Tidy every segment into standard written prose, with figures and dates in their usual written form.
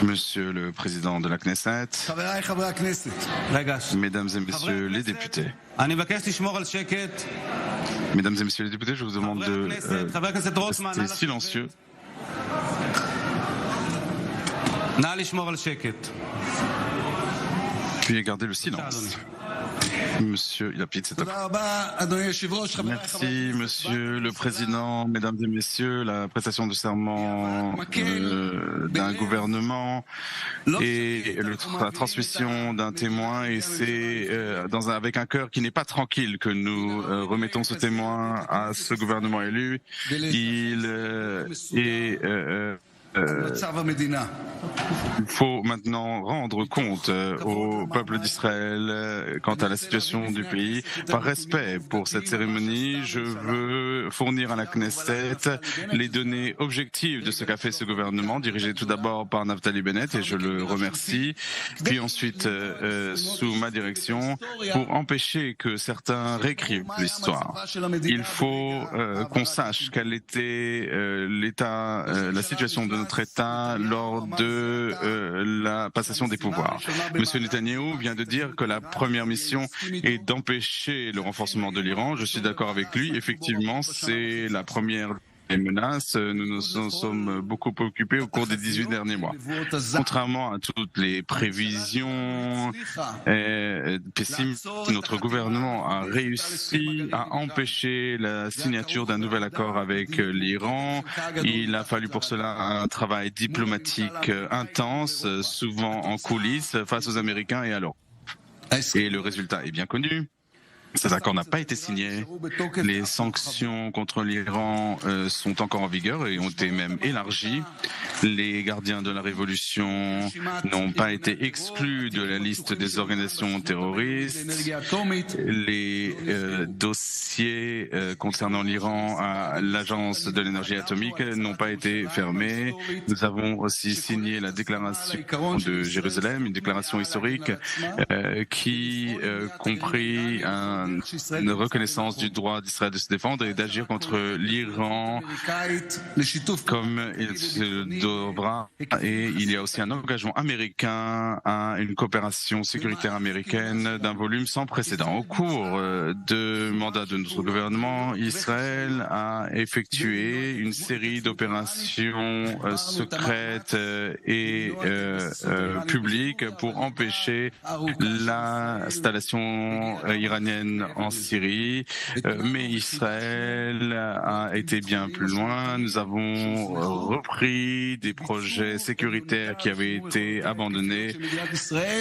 Monsieur le Président de la Knesset, Mesdames et Messieurs les députés, Mesdames et Messieurs les députés, je vous demande de rester silencieux. Puis garder le silence. Monsieur Lapid, c'est à vous. Merci, Monsieur le Président, Mesdames et Messieurs. La prestation de serment d'un gouvernement et la transmission d'un témoin, et c'est avec un cœur qui n'est pas tranquille que nous remettons ce témoin à ce gouvernement élu. Il faut maintenant rendre compte au peuple d'Israël quant à la situation du pays. Par respect pour cette cérémonie, je veux fournir à la Knesset les données objectives de ce qu'a fait ce gouvernement, dirigé tout d'abord par Naftali Bennett, et je le remercie, puis ensuite sous ma direction, pour empêcher que certains réécrivent l'histoire. Il faut qu'on sache quel était la situation de notre État lors de la passation des pouvoirs. Monsieur Netanyahou vient de dire que la première mission est d'empêcher le renforcement de l'Iran. Je suis d'accord avec lui. Effectivement, c'est la première menace. Nous nous sommes beaucoup occupés au cours des 18 derniers mois. Contrairement à toutes les prévisions pessimistes, notre gouvernement a réussi à empêcher la signature d'un nouvel accord avec l'Iran. Il a fallu pour cela un travail diplomatique intense, souvent en coulisses, face aux Américains et à l'Europe. Et le résultat est bien connu. Cet accord n'a pas été signé. Les sanctions contre l'Iran sont encore en vigueur et ont été même élargies. Les gardiens de la révolution n'ont pas été exclus de la liste des organisations terroristes. Les dossiers concernant l'Iran à l'Agence de l'énergie atomique n'ont pas été fermés. Nous avons aussi signé la déclaration de Jérusalem, une déclaration historique qui comprit une reconnaissance du droit d'Israël de se défendre et d'agir contre l'Iran comme il se devra. Et il y a aussi un engagement américain à une coopération sécuritaire américaine d'un volume sans précédent. Au cours de mandat de notre gouvernement, Israël a effectué une série d'opérations secrètes et publiques pour empêcher l'installation iranienne en Syrie, mais Israël a été bien plus loin. Nous avons repris des projets sécuritaires qui avaient été abandonnés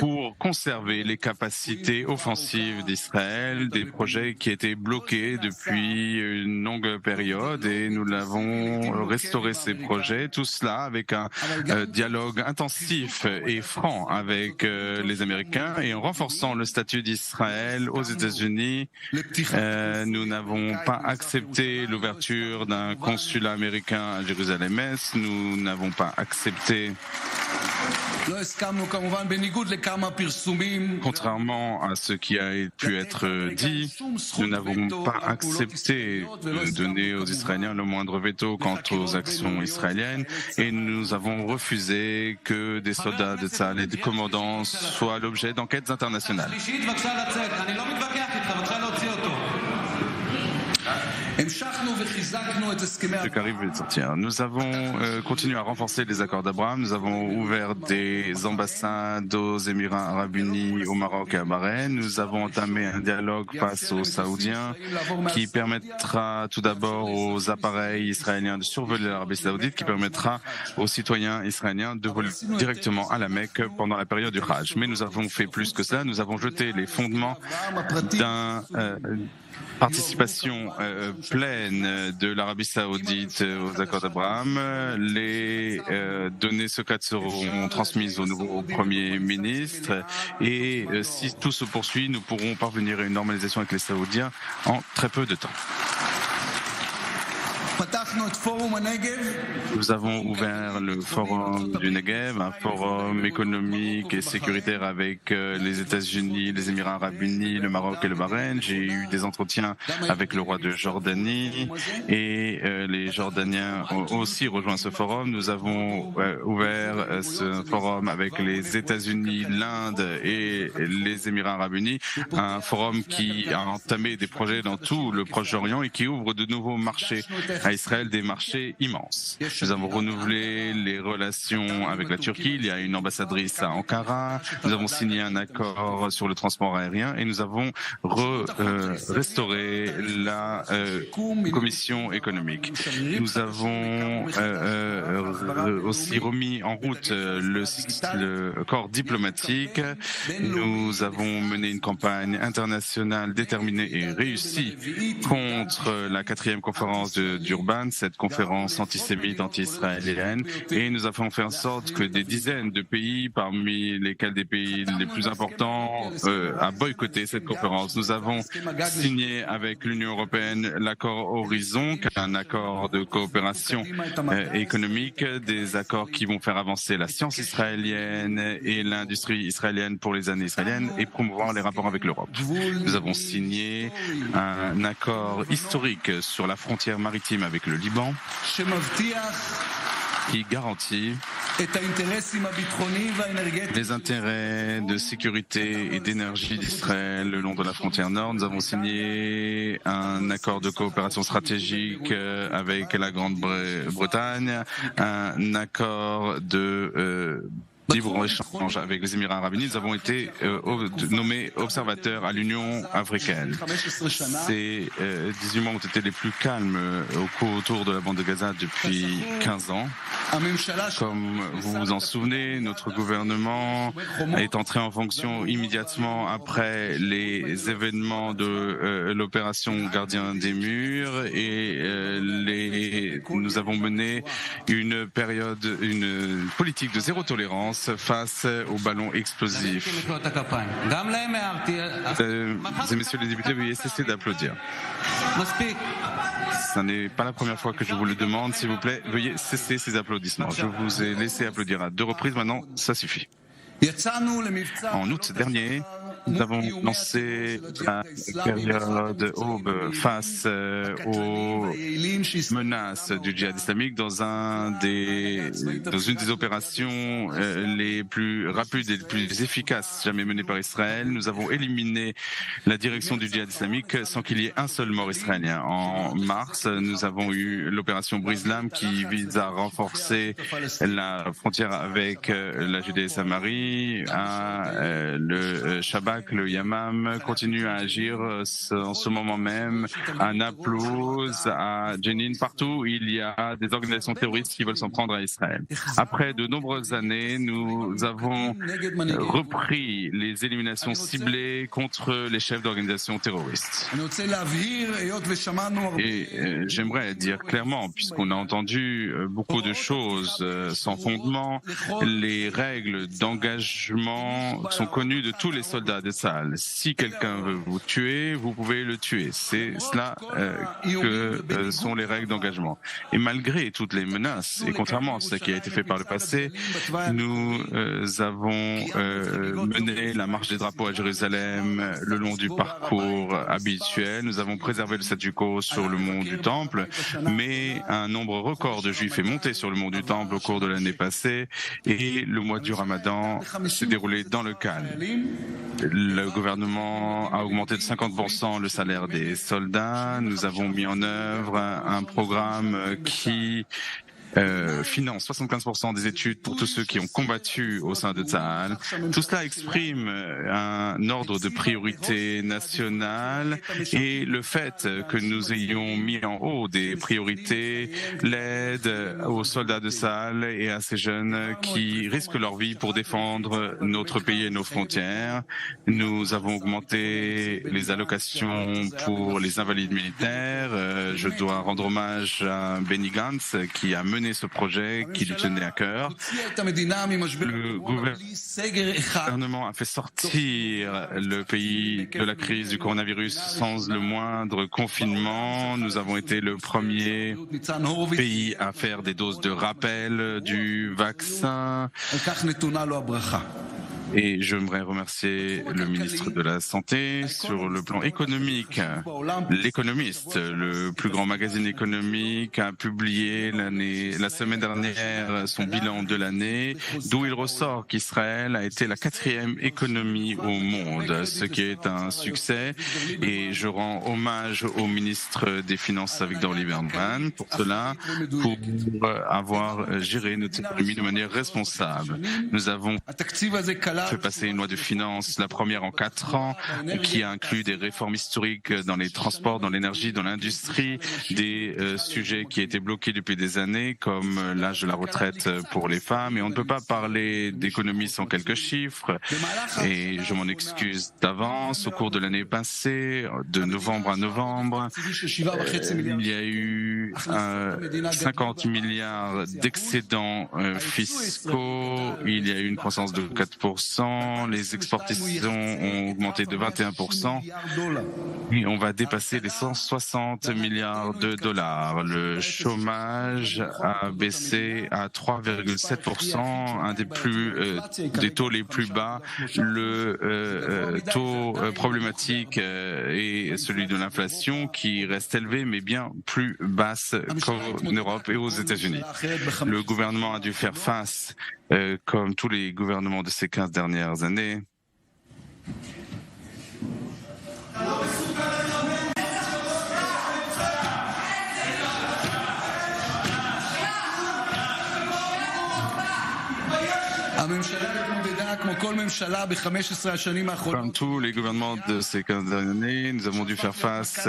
pour conserver les capacités offensives d'Israël, des projets qui étaient bloqués depuis une longue période, et nous l'avons restauré ces projets, tout cela avec un dialogue intensif et franc avec les Américains, et en renforçant le statut d'Israël aux États-Unis. Nous n'avons pas accepté l'ouverture d'un consulat américain à Jérusalem-Est. Nous n'avons pas accepté, contrairement à ce qui a pu être dit, nous n'avons pas accepté de donner aux Israéliens le moindre veto quant aux actions israéliennes, et nous avons refusé que des soldats de Tzahal et des commandants soient l'objet d'enquêtes internationales. Nous avons continué à renforcer les accords d'Abraham. Nous avons ouvert des ambassades aux Émirats arabes unis, au Maroc et à Bahreïn. Nous avons entamé un dialogue face aux Saoudiens qui permettra tout d'abord aux appareils israéliens de survoler l'Arabie saoudite, qui permettra aux citoyens israéliens de voler directement à la Mecque pendant la période du Hajj. Mais nous avons fait plus que cela. Nous avons jeté les fondements d'un participation pleine de l'Arabie saoudite aux accords d'Abraham. Les données secrètes seront transmises au nouveau Premier ministre, et si tout se poursuit, nous pourrons parvenir à une normalisation avec les Saoudiens en très peu de temps. Nous avons ouvert le forum du Negev, un forum économique et sécuritaire avec les États-Unis, les Émirats arabes unis, le Maroc et le Bahreïn. J'ai eu des entretiens avec le roi de Jordanie et les Jordaniens ont aussi rejoint ce forum. Nous avons ouvert ce forum avec les États-Unis, l'Inde et les Émirats arabes unis, un forum qui a entamé des projets dans tout le Proche-Orient et qui ouvre de nouveaux marchés à Israël, des marchés immenses. Nous avons renouvelé les relations avec la Turquie. Il y a une ambassadrice à Ankara. Nous avons signé un accord sur le transport aérien et nous avons restauré la commission économique. Nous avons aussi remis en route le corps diplomatique. Nous avons mené une campagne internationale déterminée et réussie contre la 4e conférence de Durban, cette conférence antisémite, anti-israélienne, et nous avons fait en sorte que des dizaines de pays, parmi lesquels des pays les plus importants, a boycotté cette conférence. Nous avons signé avec l'Union européenne l'accord Horizon, qui est un accord de coopération économique, des accords qui vont faire avancer la science israélienne et l'industrie israélienne pour les années israéliennes et promouvoir les rapports avec l'Europe. Nous avons signé un accord historique sur la frontière maritime avec le Liban qui garantit les intérêts de sécurité et d'énergie d'Israël le long de la frontière nord. Nous avons signé un accord de coopération stratégique avec la Grande-Bretagne, un accord de libre-échange avec les Émirats arabes unis. Nous avons été nommés observateurs à l'Union africaine. Ces 18 mois ont été les plus calmes autour de la bande de Gaza depuis 15 ans. Comme vous vous en souvenez, notre gouvernement est entré en fonction immédiatement après les événements de l'opération Gardien des Murs et nous avons mené une politique de zéro tolérance face aux ballons explosifs. Mesdames et messieurs les députés, veuillez cesser d'applaudir. Ce n'est pas la première fois que je vous le demande. S'il vous plaît, veuillez cesser ces applaudissements. Je vous ai laissé applaudir à 2 reprises. Maintenant, ça suffit. En août dernier, nous avons lancé la période aube face aux menaces du djihad islamique dans une des opérations les plus rapides et les plus efficaces jamais menées par Israël. Nous avons éliminé la direction du djihad islamique sans qu'il y ait un seul mort israélien. En mars, nous avons eu l'opération Brise-Lames qui vise à renforcer la frontière avec la Judée et Samarie. Le Shabak, le Yamam continue à agir en ce moment même à Naplouse, à Jenin, partout il y a des organisations terroristes qui veulent s'en prendre à Israël. Après de nombreuses années, nous avons repris les éliminations ciblées contre les chefs d'organisations terroristes. Et j'aimerais dire clairement, puisqu'on a entendu beaucoup de choses sans fondement, les règles d'engagement sont connues de tous les soldats de Tsahal. Si quelqu'un veut vous tuer, vous pouvez le tuer. C'est cela que sont les règles d'engagement. Et malgré toutes les menaces, et contrairement à ce qui a été fait par le passé, nous avons mené la marche des drapeaux à Jérusalem le long du parcours habituel. Nous avons préservé le statu quo sur le mont du Temple, mais un nombre record de Juifs est monté sur le mont du Temple au cours de l'année passée, et le mois du Ramadan s'est déroulé dans le calme. Le gouvernement a augmenté de 50% le salaire des soldats. Nous avons mis en œuvre un programme qui finance 75% des études pour tous ceux qui ont combattu au sein de Tsahal. Tout cela exprime un ordre de priorité nationale et le fait que nous ayons mis en haut des priorités l'aide aux soldats de Tsahal et à ces jeunes qui risquent leur vie pour défendre notre pays et nos frontières. Nous avons augmenté les allocations pour les invalides militaires. Je dois rendre hommage à Benny Gantz qui a mené mener ce projet qui lui tenait à cœur. Le gouvernement a fait sortir le pays de la crise du coronavirus sans le moindre confinement. Nous avons été le premier pays à faire des doses de rappel du vaccin. Et j'aimerais remercier le ministre de la Santé. Sur le plan économique, l'Économiste, le plus grand magazine économique, a publié la semaine dernière son bilan de l'année, d'où il ressort qu'Israël a été la 4e économie au monde, ce qui est un succès. Et je rends hommage au ministre des Finances Avigdor Lieberman pour cela, pour avoir géré notre économie de manière responsable. Nous avons fait passer une loi de finances, la première en 4 ans, qui inclut des réformes historiques dans les transports, dans l'énergie, dans l'industrie, des sujets qui étaient bloqués depuis des années, comme l'âge de la retraite pour les femmes. Et on ne peut pas parler d'économie sans quelques chiffres. Et je m'en excuse d'avance. Au cours de l'année passée, de novembre à novembre, il y a eu 50 milliards d'excédents fiscaux. Il y a eu une croissance de 4%. Les exportations ont augmenté de 21%. Et on va dépasser les 160 milliards de dollars. Le chômage a baissé à 3,7%, un des taux les plus bas. Le taux problématique est celui de l'inflation qui reste élevé mais bien plus basse qu'en Europe et aux États-Unis. Le gouvernement a dû faire face, comme tous les gouvernements de ces 15 dernières années, comme tous les gouvernements de ces 15 dernières années, nous avons dû faire face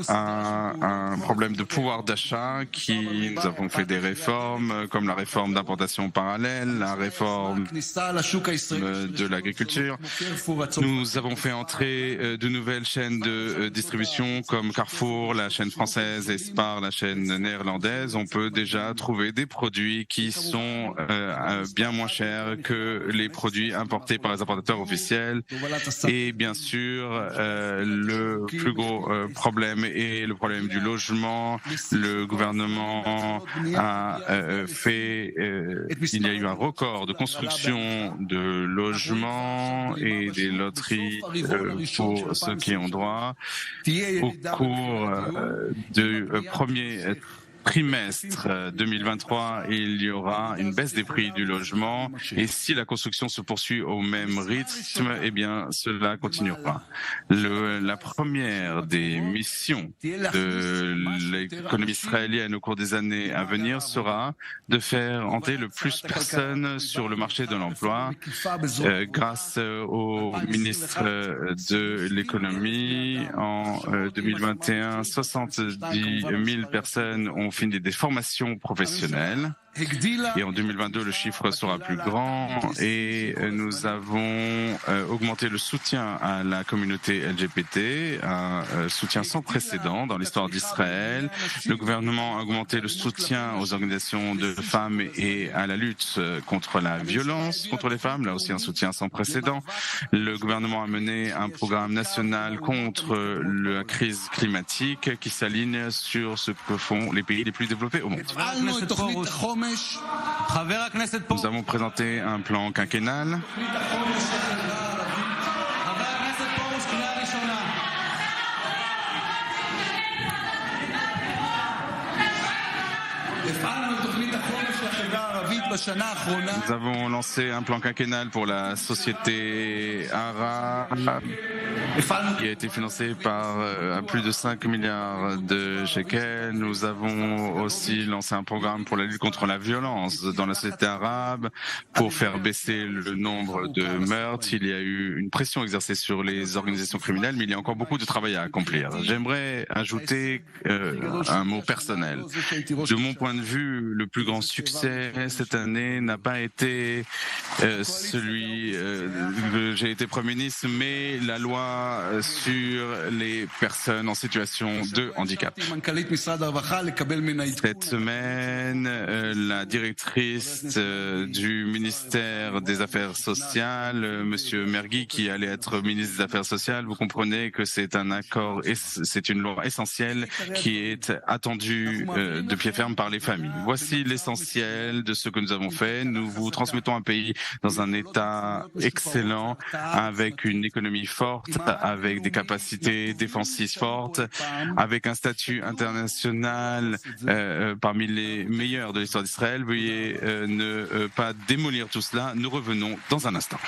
à un problème de pouvoir d'achat nous avons fait des réformes, comme la réforme d'importation parallèle, la réforme de l'agriculture. Nous avons fait entrer de nouvelles chaînes de distribution comme Carrefour, la chaîne française, et Spar, la chaîne néerlandaise. On peut déjà trouver des produits qui sont bien moins chers que les produits importés par les importateurs officiels. Et bien sûr, le plus gros problème est le problème du logement. Le gouvernement a il y a eu un record de construction de logements et des loteries pour ceux qui ont droit. Au cours du premier trimestre 2023, il y aura une baisse des prix du logement, et si la construction se poursuit au même rythme, eh bien cela continuera. La première des missions de l'économie israélienne au cours des années à venir sera de faire entrer le plus de personnes sur le marché de l'emploi grâce au ministre de l'économie. En 2021, 70 000 personnes ont fini des formations professionnelles. Et en 2022, le chiffre sera plus grand et nous avons augmenté le soutien à la communauté LGBT, un soutien sans précédent dans l'histoire d'Israël. Le gouvernement a augmenté le soutien aux organisations de femmes et à la lutte contre la violence contre les femmes, là aussi un soutien sans précédent. Le gouvernement a mené un programme national contre la crise climatique qui s'aligne sur ce que font les pays les plus développés au monde. Nous avons présenté un plan quinquennal. Nous avons lancé un plan quinquennal pour la société arabe qui a été financé par plus de 5 milliards de shekels. Nous avons aussi lancé un programme pour la lutte contre la violence dans la société arabe pour faire baisser le nombre de meurtres. Il y a eu une pression exercée sur les organisations criminelles, mais il y a encore beaucoup de travail à accomplir. J'aimerais ajouter un mot personnel. De mon point de vue, le plus grand succès cette année n'a pas été j'ai été Premier ministre, mais la loi loi sur les personnes en situation de handicap. Cette semaine, la directrice du ministère des Affaires sociales, Monsieur Mergui, qui allait être ministre des Affaires sociales, vous comprenez que c'est un accord et c'est une loi essentielle qui est attendue de pied ferme par les familles. Voici l'essentiel de ce que nous avons fait. Nous vous transmettons un pays dans un état excellent, avec une économie forte, avec des capacités défensives fortes, avec un statut international parmi les meilleurs de l'histoire d'Israël. Veuillez ne pas démolir tout cela. Nous revenons dans un instant.